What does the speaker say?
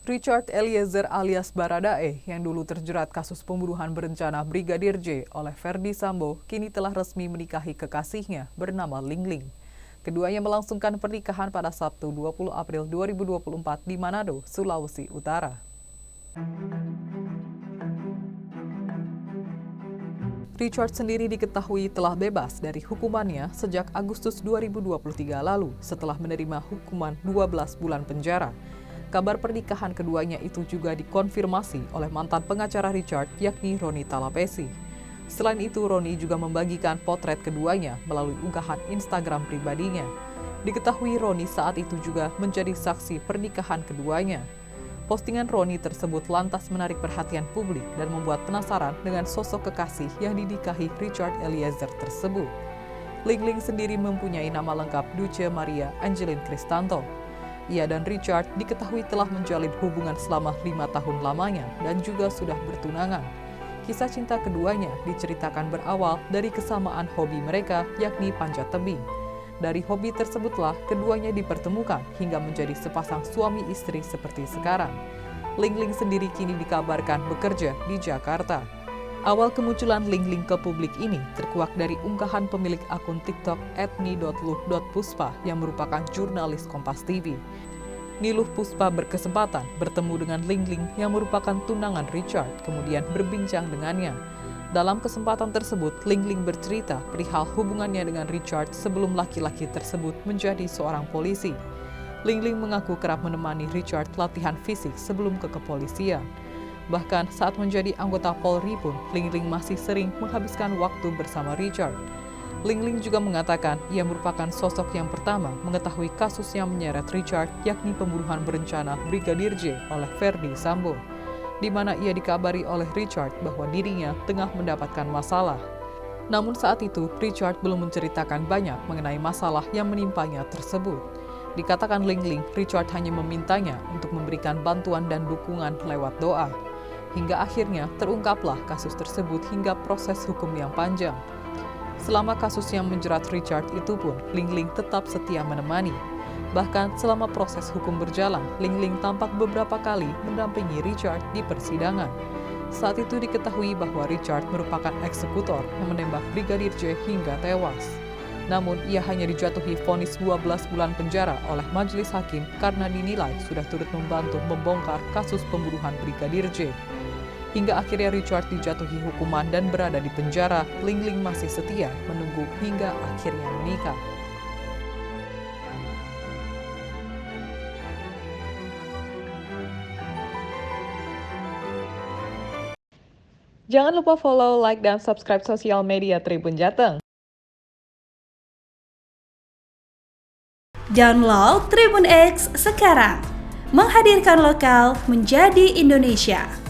Richard Eliezer alias Baradae yang dulu terjerat kasus pembunuhan berencana Brigadir J oleh Verdi Sambo kini telah resmi menikahi kekasihnya bernama Lingling. Keduanya melangsungkan pernikahan pada Sabtu 20 April 2024 di Manado, Sulawesi Utara. Richard sendiri diketahui telah bebas dari hukumannya sejak Agustus 2023 lalu setelah menerima hukuman 12 bulan penjara. Kabar pernikahan keduanya itu juga dikonfirmasi oleh mantan pengacara Richard, yakni Roni Talapesi. Selain itu, Roni juga membagikan potret keduanya melalui unggahan Instagram pribadinya. Diketahui Roni saat itu juga menjadi saksi pernikahan keduanya. Postingan Roni tersebut lantas menarik perhatian publik dan membuat penasaran dengan sosok kekasih yang dinikahi Richard Eliezer tersebut. Lingling sendiri mempunyai nama lengkap Duce Maria Angelin Kristanto. Ia dan Richard diketahui telah menjalin hubungan selama 5 tahun lamanya dan juga sudah bertunangan. Kisah cinta keduanya diceritakan berawal dari kesamaan hobi mereka, yakni panjat tebing. Dari hobi tersebutlah keduanya dipertemukan hingga menjadi sepasang suami istri seperti sekarang. Lingling sendiri kini dikabarkan bekerja di Jakarta. Awal kemunculan Lingling ke publik ini terkuak dari unggahan pemilik akun TikTok @ni.luh.puspa yang merupakan jurnalis Kompas TV. Niluh Puspa berkesempatan bertemu dengan Lingling yang merupakan tunangan Richard, kemudian berbincang dengannya. Dalam kesempatan tersebut, Lingling bercerita perihal hubungannya dengan Richard sebelum laki-laki tersebut menjadi seorang polisi. Lingling mengaku kerap menemani Richard latihan fisik sebelum ke kepolisian. Bahkan saat menjadi anggota Polri pun, Lingling masih sering menghabiskan waktu bersama Richard. Lingling juga mengatakan ia merupakan sosok yang pertama mengetahui kasus yang menyeret Richard, yakni pembunuhan berencana Brigadir J oleh Verdi Sambo, di mana ia dikabari oleh Richard bahwa dirinya tengah mendapatkan masalah. Namun saat itu, Richard belum menceritakan banyak mengenai masalah yang menimpanya tersebut. Dikatakan Lingling, Richard hanya memintanya untuk memberikan bantuan dan dukungan lewat doa. Hingga akhirnya terungkaplah kasus tersebut hingga proses hukum yang panjang. Selama kasus yang menjerat Richard itu pun, Lingling tetap setia menemani. Bahkan selama proses hukum berjalan, Lingling tampak beberapa kali mendampingi Richard di persidangan. Saat itu diketahui bahwa Richard merupakan eksekutor yang menembak Brigadir J hingga tewas. Namun ia hanya dijatuhi vonis 12 bulan penjara oleh majelis hakim karena dinilai sudah turut membantu membongkar kasus pembunuhan Brigadir J. Hingga akhirnya Richard dijatuhi hukuman dan berada di penjara, Lingling masih setia menunggu hingga akhirnya menikah. Jangan lupa follow, like, dan subscribe sosial media Tribun Jateng. Download Tribun X sekarang, menghadirkan lokal menjadi Indonesia.